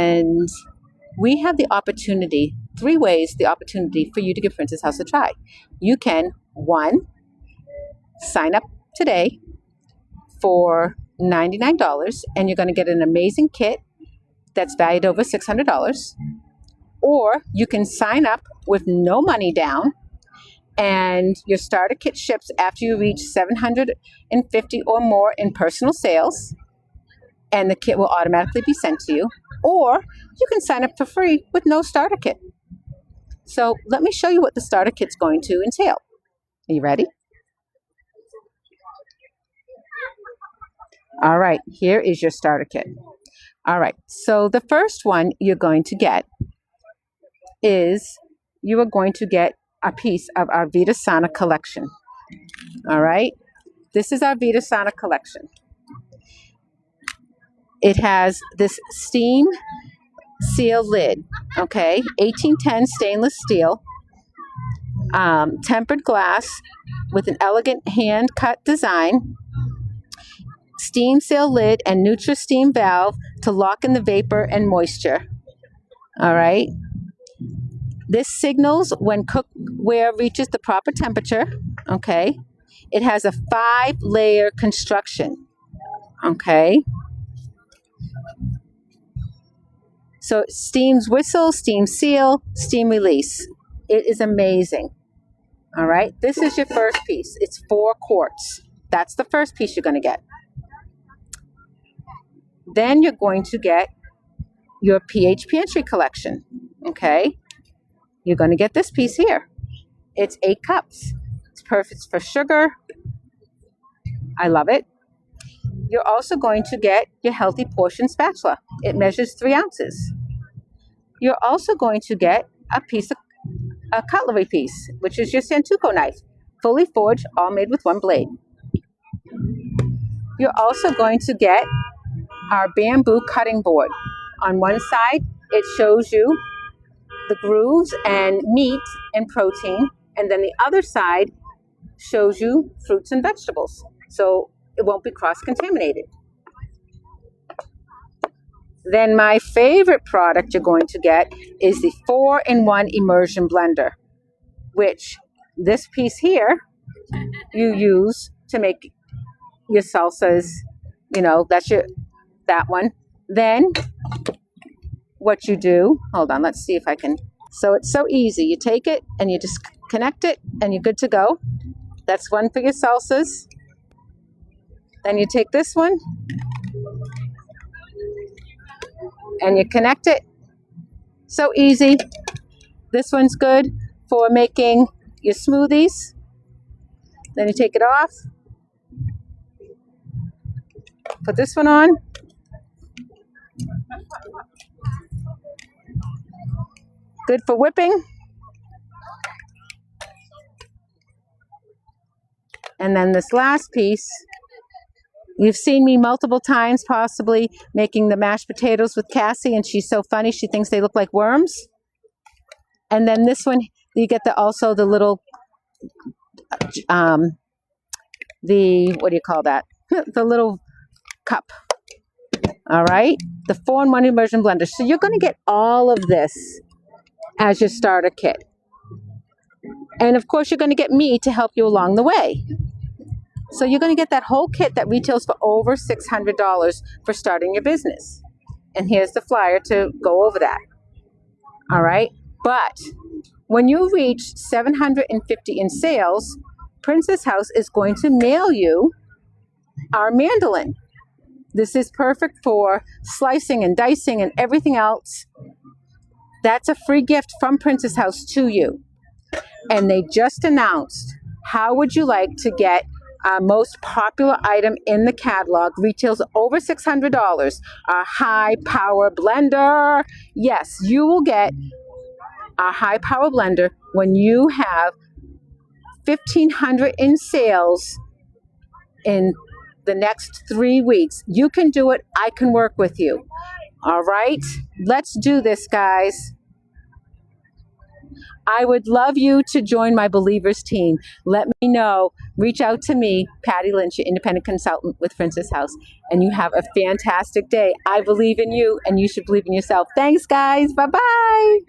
And we have the opportunity, 3 ways the opportunity for you to give Princess House a try. You can, 1, sign up today for $99 and you're going to get an amazing kit that's valued over $600. Or you can sign up with no money down and your starter kit ships after you reach 750 or more in personal sales, and the kit will automatically be sent to you. Or you can sign up for free with no starter kit. So let me show you what the starter kit's going to entail. Are you ready? All right, here is your starter kit. All right, so the first one you're going to get is you are going to get a piece of our Vita Sana collection. All right, this is our Vita Sana collection. It has this steam seal lid, okay, 1810 stainless steel, tempered glass with an elegant hand-cut design, steam seal lid and NutriSteam valve to lock in the vapor and moisture. All right. This signals when cookware reaches the proper temperature. Okay. It has a 5-layer construction. Okay. So steam's whistle, steam seal, steam release. It is amazing. All right. This is your first piece. It's 4 quarts. That's the first piece you're going to get. Then you're going to get your pH Pantry collection, okay? You're going to get this piece here. It's 8 cups. It's perfect for sugar. I love it. You're also going to get your healthy portion spatula. It measures 3 ounces. You're also going to get a cutlery piece, which is your Santoku knife, fully forged, all made with 1 blade. You're also going to get our bamboo cutting board. On one side, it shows you the grooves and meat and protein, and then the other side shows you fruits and vegetables, so it won't be cross-contaminated. Then my favorite product you're going to get is the 4-in-1 immersion blender, which this piece here you use to make your salsas. You know, that's that one. Then what you do, hold on, let's see if I can. So it's so easy. You take it and you just connect it and you're good to go. That's one for your salsas. Then you take this one and you connect it. So easy. This one's good for making your smoothies. Then you take it off. Put this one on. Good for whipping. And then this last piece, you've seen me multiple times possibly making the mashed potatoes with Cassie, and she's so funny, she thinks they look like worms. And then this one, you get also the little, what do you call that? The little cup. All right, the 4-in-1 immersion blender. So you're going to get all of this as your starter kit. And of course, you're going to get me to help you along the way. So you're going to get that whole kit that retails for over $600 for starting your business. And here's the flyer to go over that. All right, but when you reach 750 in sales, Princess House is going to mail you our mandolin. This is perfect for slicing and dicing and everything else. That's a free gift from Princess House to you. And they just announced, how would you like to get our most popular item in the catalog, retails over $600, our high power blender? Yes, you will get our high power blender when you have 1,500 in sales in the next 3 weeks. You can do it. I can work with you. All right, let's do this, guys. I would love you to join my Believers team. Let me know reach out to me, Patty Lynch, your independent consultant with Princess House, and you have a fantastic day. I believe in you, and you should believe in yourself. Thanks, guys. Bye-bye.